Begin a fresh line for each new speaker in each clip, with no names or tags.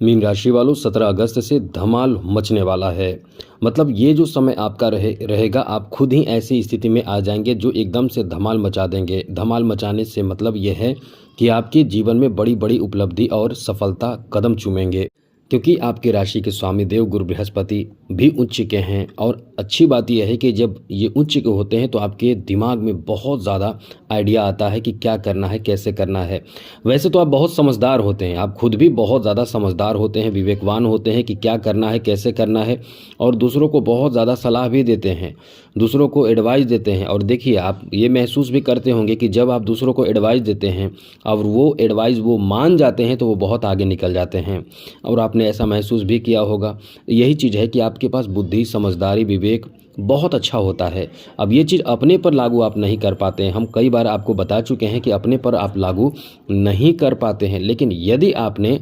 Mean राशि वालों 17 अगस्त से धमाल मचने वाला है। मतलब ये जो समय आपका रहेगा, आप खुद ही ऐसी स्थिति में आ जाएंगे जो एकदम से धमाल मचा देंगे। धमाल मचाने से मतलब ये है कि आपके जीवन में बड़ी बड़ी उपलब्धि और सफलता कदम चूमेंगे, क्योंकि आपके राशि के स्वामी देव गुरु बृहस्पति भी उच्च के हैं। और अच्छी बात यह है कि जब ये उच्च के होते हैं तो आपके दिमाग में बहुत ज़्यादा आइडिया आता है कि क्या करना है, कैसे करना है। वैसे तो आप बहुत समझदार होते हैं, आप खुद भी बहुत ज़्यादा समझदार होते हैं, विवेकवान होते हैं कि क्या करना है, कैसे करना है, और दूसरों को बहुत ज़्यादा सलाह भी देते हैं, दूसरों को एडवाइस देते हैं। और देखिए, आप ये महसूस भी करते होंगे कि जब आप दूसरों को एडवाइस देते हैं और वो एडवाइस वो मान जाते हैं तो वो बहुत आगे निकल जाते हैं। और आपने ऐसा महसूस भी किया होगा। यही चीज़ है कि आपके पास बुद्धि, समझदारी, विवेक बहुत अच्छा होता है। अब ये चीज़ अपने पर लागू आप नहीं कर पाते हैं। हम कई बार आपको बता चुके हैं कि अपने पर आप लागू नहीं कर पाते हैं, लेकिन यदि आपने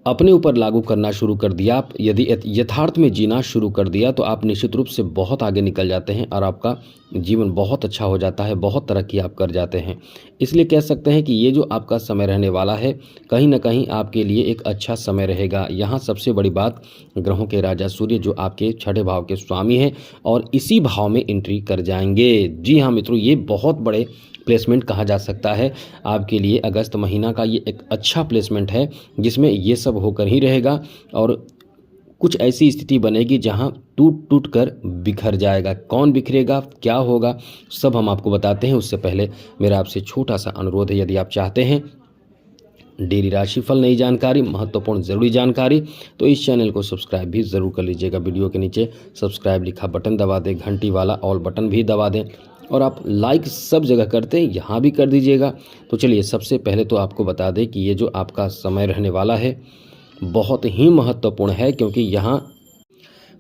अपने ऊपर लागू करना शुरू कर दिया, आप यदि यथार्थ में जीना शुरू कर दिया, तो आप निश्चित रूप से बहुत आगे निकल जाते हैं और आपका जीवन बहुत अच्छा हो जाता है, बहुत तरक्की आप कर जाते हैं। इसलिए कह सकते हैं कि ये जो आपका समय रहने वाला है, कहीं ना कहीं आपके लिए एक अच्छा समय रहेगा। यहाँ सबसे बड़ी बात, ग्रहों के राजा सूर्य जो आपके 6ठे भाव के स्वामी हैं और इसी भाव में एंट्री कर जाएंगे। जी हाँ मित्रों, ये बहुत बड़े प्लेसमेंट कहा जा सकता है आपके लिए। अगस्त महीना का ये एक अच्छा प्लेसमेंट है जिसमें ये सब होकर ही रहेगा और कुछ ऐसी स्थिति बनेगी जहां टूट टूट कर बिखर जाएगा। कौन बिखरेगा, क्या होगा, सब हम आपको बताते हैं। उससे पहले मेरा आपसे छोटा सा अनुरोध है, यदि आप चाहते हैं डेली राशिफल, नई जानकारी, महत्वपूर्ण ज़रूरी जानकारी, तो इस चैनल को सब्सक्राइब भी ज़रूर कर लीजिएगा। वीडियो के नीचे सब्सक्राइब लिखा बटन दबा दें, घंटी वाला ऑल बटन भी दबा दें, और आप लाइक सब जगह करते हैं, यहाँ भी कर दीजिएगा। तो चलिए, सबसे पहले तो आपको बता दें कि ये जो आपका समय रहने वाला है बहुत ही महत्वपूर्ण है, क्योंकि यहाँ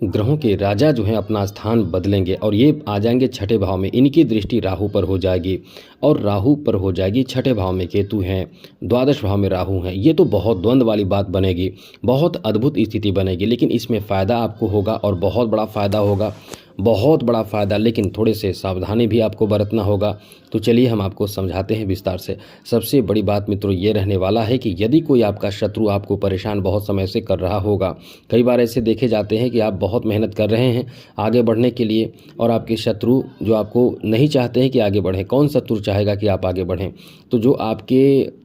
ग्रहों के राजा जो हैं अपना स्थान बदलेंगे और ये आ जाएंगे 6ठे भाव में। इनकी दृष्टि राहु पर हो जाएगी और राहु पर हो जाएगी 6ठे भाव में केतु हैं, द्वादश भाव में राहु हैं। ये तो बहुत द्वंद्व वाली बात बनेगी, बहुत अद्भुत स्थिति बनेगी, लेकिन इसमें फ़ायदा आपको होगा और बहुत बड़ा फ़ायदा होगा, बहुत बड़ा फ़ायदा। लेकिन थोड़े से सावधानी भी आपको बरतना होगा। तो चलिए हम आपको समझाते हैं विस्तार से। सबसे बड़ी बात मित्रों ये रहने वाला है कि यदि कोई आपका शत्रु आपको परेशान बहुत समय से कर रहा होगा, कई बार ऐसे देखे जाते हैं कि आप बहुत मेहनत कर रहे हैं आगे बढ़ने के लिए और आपके शत्रु जो आपको नहीं चाहते हैं कि आगे बढ़ें। कौन शत्रु चाहेगा कि आप आगे बढ़ें? तो जो आपके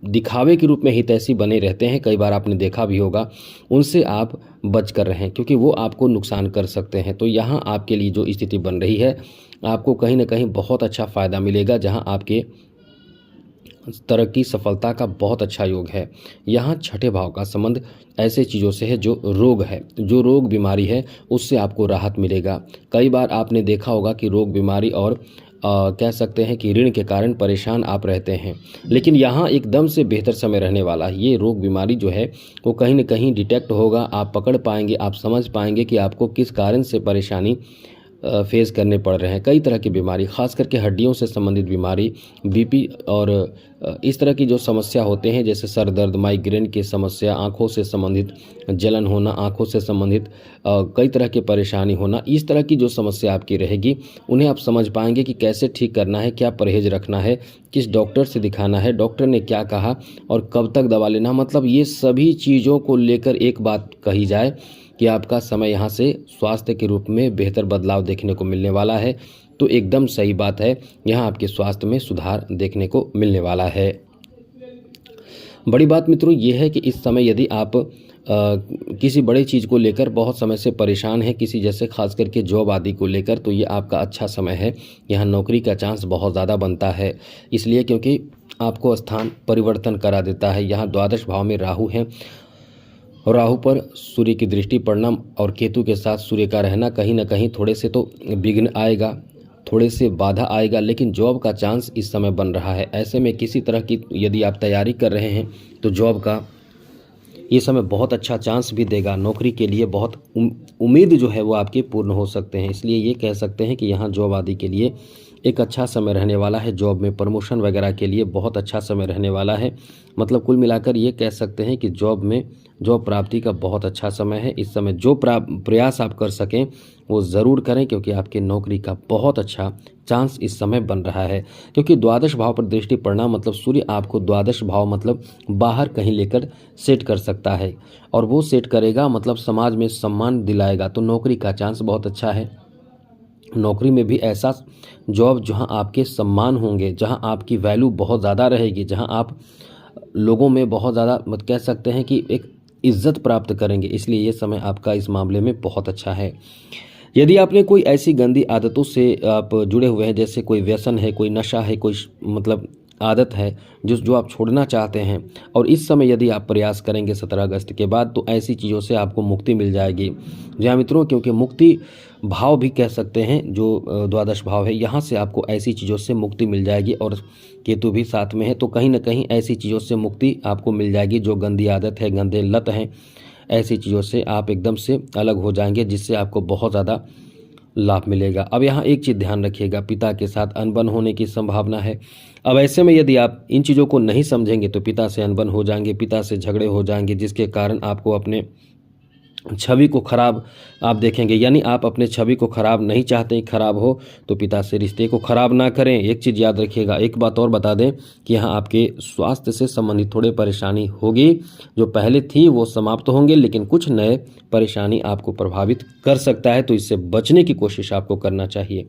दिखावे के रूप में हितैषी बने रहते हैं, कई बार आपने देखा भी होगा, उनसे आप बच कर रहें, क्योंकि वो आपको नुकसान कर सकते हैं। तो यहाँ आपके लिए जो स्थिति बन रही है, आपको कहीं ना कहीं बहुत अच्छा फ़ायदा मिलेगा, जहाँ आपके तरक्की, सफलता का बहुत अच्छा योग है। यहाँ 6ठे भाव का संबंध ऐसे चीज़ों से है जो रोग है, जो रोग बीमारी है, उससे आपको राहत मिलेगा। कई बार आपने देखा होगा कि रोग बीमारी और कह सकते हैं कि ऋण के कारण परेशान आप रहते हैं, लेकिन यहाँ एकदम से बेहतर समय रहने वाला है। ये रोग बीमारी जो है वो कहीं ना कहीं डिटेक्ट होगा, आप पकड़ पाएंगे, आप समझ पाएंगे कि आपको किस कारण से परेशानी फेस करने पड़ रहे हैं। कई तरह की बीमारी, खास करके हड्डियों से संबंधित बीमारी, बीपी और इस तरह की जो समस्या होते हैं, जैसे सर दर्द, माइग्रेन की समस्या, आंखों से संबंधित जलन होना, आंखों से संबंधित कई तरह की परेशानी होना, इस तरह की जो समस्या आपकी रहेगी, उन्हें आप समझ पाएंगे कि कैसे ठीक करना है, क्या परहेज रखना है, किस डॉक्टर से दिखाना है, डॉक्टर ने क्या कहा और कब तक दवा लेना। मतलब ये सभी चीज़ों को लेकर एक बात कही जाए कि आपका समय यहाँ से स्वास्थ्य के रूप में बेहतर बदलाव देखने को मिलने वाला है। तो एकदम सही बात है, यहाँ आपके स्वास्थ्य में सुधार देखने को मिलने वाला है। बड़ी बात मित्रों ये है कि इस समय यदि आप किसी बड़े चीज़ को लेकर बहुत समय से परेशान हैं, किसी जैसे खास करके जॉब आदि को लेकर, तो ये आपका अच्छा समय है। यहाँ नौकरी का चांस बहुत ज़्यादा बनता है, इसलिए क्योंकि आपको स्थान परिवर्तन करा देता है। यहाँ द्वादश भाव में राहु हैं और राहु पर सूर्य की दृष्टि पड़ना और केतु के साथ सूर्य का रहना कहीं ना कहीं थोड़े से तो विघ्न आएगा, थोड़े से बाधा आएगा, लेकिन जॉब का चांस इस समय बन रहा है। ऐसे में किसी तरह की यदि आप तैयारी कर रहे हैं तो जॉब का ये समय बहुत अच्छा चांस भी देगा। नौकरी के लिए बहुत उम्मीद जो है वो आपके पूर्ण हो सकते हैं। इसलिए ये कह सकते हैं कि यहाँ जॉब आदि के लिए एक अच्छा समय रहने वाला है। जॉब में प्रमोशन वगैरह के लिए बहुत अच्छा समय रहने वाला है। मतलब कुल मिलाकर ये कह सकते हैं कि जॉब में जॉब प्राप्ति का बहुत अच्छा समय है। इस समय जो प्रयास आप कर सकें वो ज़रूर करें, क्योंकि आपके नौकरी का बहुत अच्छा चांस इस समय बन रहा है। क्योंकि द्वादश भाव पर दृष्टि पड़ना मतलब सूर्य आपको द्वादश भाव मतलब बाहर कहीं लेकर सेट कर सकता है, और वो सेट करेगा मतलब समाज में सम्मान दिलाएगा। तो नौकरी का चांस बहुत अच्छा है। नौकरी में भी ऐसा जॉब जहां आपके सम्मान होंगे, जहां आपकी वैल्यू बहुत ज़्यादा रहेगी, जहां आप लोगों में बहुत ज़्यादा मत कह सकते हैं कि एक इज्जत प्राप्त करेंगे। इसलिए ये समय आपका इस मामले में बहुत अच्छा है। यदि आपने कोई ऐसी गंदी आदतों से आप जुड़े हुए हैं, जैसे कोई व्यसन है, कोई नशा है, कोई मतलब आदत है जो आप छोड़ना चाहते हैं, और इस समय यदि आप प्रयास करेंगे 17 अगस्त के बाद, तो ऐसी चीज़ों से आपको मुक्ति मिल जाएगी। जी हाँ मित्रों, क्योंकि मुक्ति भाव भी कह सकते हैं जो द्वादश भाव है, यहाँ से आपको ऐसी चीज़ों से मुक्ति मिल जाएगी, और केतु भी साथ में है, तो कहीं ना कहीं ऐसी चीज़ों से मुक्ति आपको मिल जाएगी। जो गंदी आदत है, गंदे लत हैं, ऐसी चीज़ों से आप एकदम से अलग हो जाएंगे, जिससे आपको बहुत ज़्यादा लाभ मिलेगा। अब यहाँ एक चीज़ ध्यान रखिएगा, पिता के साथ अनबन होने की संभावना है। अब ऐसे में यदि आप इन चीज़ों को नहीं समझेंगे तो पिता से अनबन हो जाएंगे, पिता से झगड़े हो जाएंगे, जिसके कारण आपको अपने छवि को खराब आप देखेंगे। यानी आप अपने छवि को खराब नहीं चाहते, खराब हो तो पिता से रिश्ते को खराब ना करें। एक चीज़ याद रखिएगा। एक बात और बता दें कि यहाँ आपके स्वास्थ्य से संबंधित थोड़े परेशानी होगी, जो पहले थी वो समाप्त होंगे, लेकिन कुछ नए परेशानी आपको प्रभावित कर सकता है, तो इससे बचने की कोशिश आपको करना चाहिए।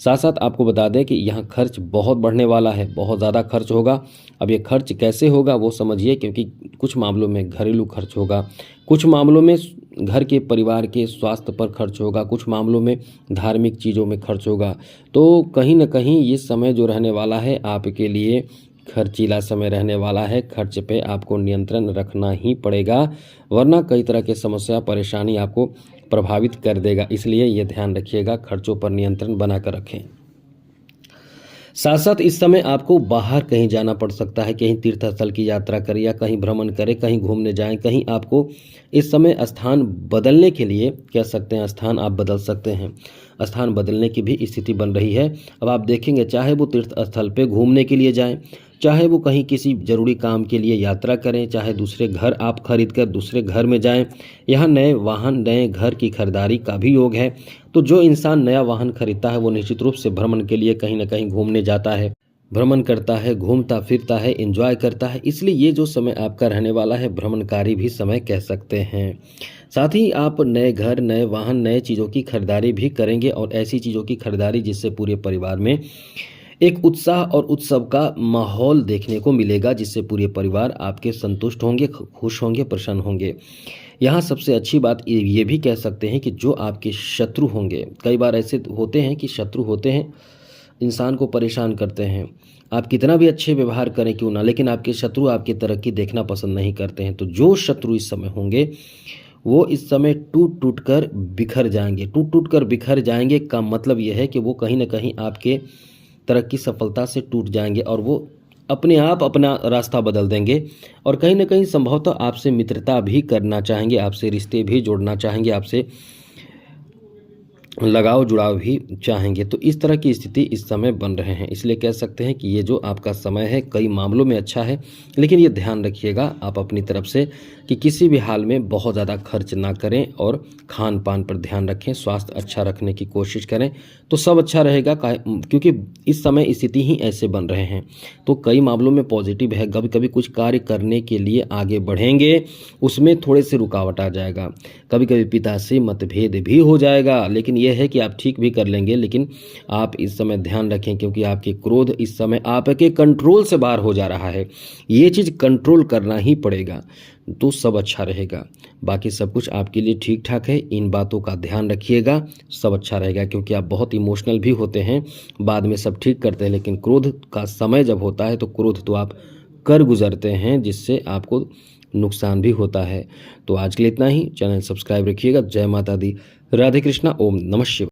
साथ साथ आपको बता दें कि यहाँ खर्च बहुत बढ़ने वाला है, बहुत ज़्यादा खर्च होगा। अब ये खर्च कैसे होगा वो समझिए, क्योंकि कुछ मामलों में घरेलू खर्च होगा, कुछ मामलों में घर के परिवार के स्वास्थ्य पर खर्च होगा, कुछ मामलों में धार्मिक चीज़ों में खर्च होगा। तो कहीं ना कहीं ये समय जो रहने वाला है आपके लिए खर्चीला समय रहने वाला है। खर्च पे आपको नियंत्रण रखना ही पड़ेगा, वरना कई तरह की समस्या परेशानी आपको प्रभावित कर देगा। इसलिए ये ध्यान रखिएगा, खर्चों पर नियंत्रण बनाकर रखें। साथ साथ इस समय आपको बाहर कहीं जाना पड़ सकता है, कहीं तीर्थ स्थल की यात्रा करें या कहीं भ्रमण करें, कहीं घूमने जाएं, कहीं आपको इस समय स्थान बदलने के लिए कह सकते हैं, स्थान आप बदल सकते हैं। स्थान बदलने की भी स्थिति बन रही है। अब आप देखेंगे, चाहे वो तीर्थ स्थल पे घूमने के लिए जाएं, चाहे वो कहीं किसी जरूरी काम के लिए यात्रा करें, चाहे दूसरे घर आप खरीद कर दूसरे घर में जाएं, यहाँ नए वाहन नए घर की खरीदारी का भी योग है। तो जो इंसान नया वाहन खरीदता है वो निश्चित रूप से भ्रमण के लिए कहीं ना कहीं घूमने जाता है, भ्रमण करता है, घूमता फिरता है, एंजॉय करता है। इसलिए ये जो समय आपका रहने वाला है भ्रमणकारी भी समय कह सकते हैं। साथ ही आप नए घर, नए वाहन, नए चीज़ों की खरीदारी भी करेंगे, और ऐसी चीज़ों की खरीदारी जिससे पूरे परिवार में एक उत्साह और उत्सव का माहौल देखने को मिलेगा, जिससे पूरे परिवार आपके संतुष्ट होंगे, खुश होंगे, प्रसन्न होंगे। यहाँ सबसे अच्छी बात ये भी कह सकते हैं कि जो आपके शत्रु होंगे, कई बार ऐसे होते हैं कि शत्रु होते हैं, इंसान को परेशान करते हैं। आप कितना भी अच्छे व्यवहार करें क्यों ना, लेकिन आपके शत्रु आपकी तरक्की देखना पसंद नहीं करते हैं। तो जो शत्रु इस समय होंगे वो इस समय टूट टूट कर बिखर जाएंगे। टूट टूट कर बिखर जाएंगे का मतलब यह है कि वो कहीं ना कहीं आपके तरक्की सफलता से टूट जाएंगे, और वो अपने आप अपना रास्ता बदल देंगे, और कहीं ना कहीं संभवतः आपसे मित्रता भी करना चाहेंगे, आपसे रिश्ते भी जोड़ना चाहेंगे, आपसे लगाव जुड़ाव भी चाहेंगे। तो इस तरह की स्थिति इस समय बन रहे हैं। इसलिए कह सकते हैं कि ये जो आपका समय है कई मामलों में अच्छा है, लेकिन ये ध्यान रखिएगा आप अपनी तरफ से कि किसी भी हाल में बहुत ज़्यादा खर्च ना करें, और खान पान पर ध्यान रखें, स्वास्थ्य अच्छा रखने की कोशिश करें, तो सब अच्छा रहेगा। क्योंकि इस समय स्थिति ही ऐसे बन रहे हैं, तो कई मामलों में पॉजिटिव है। कभी कभी कुछ कार्य करने के लिए आगे बढ़ेंगे, उसमें थोड़े से रुकावट आ जाएगा, कभी कभी पिता से मतभेद भी हो जाएगा, लेकिन यह है कि आप ठीक भी कर लेंगे। लेकिन आप इस समय ध्यान रखें, क्योंकि आपके क्रोध इस समय आपके कंट्रोल से बाहर हो जा रहा है, ये चीज़ कंट्रोल करना ही पड़ेगा, तो सब अच्छा रहेगा। बाकी सब कुछ आपके लिए ठीक ठाक है। इन बातों का ध्यान रखिएगा, सब अच्छा रहेगा। क्योंकि आप बहुत इमोशनल भी होते हैं, बाद में सब ठीक करते हैं, लेकिन क्रोध का समय जब होता है तो क्रोध तो आप कर गुजरते हैं, जिससे आपको नुकसान भी होता है। तो आज के लिए इतना ही। चैनल सब्सक्राइब रखिएगा। जय माता दी, राधे कृष्णा, ओम नमः शिवाय।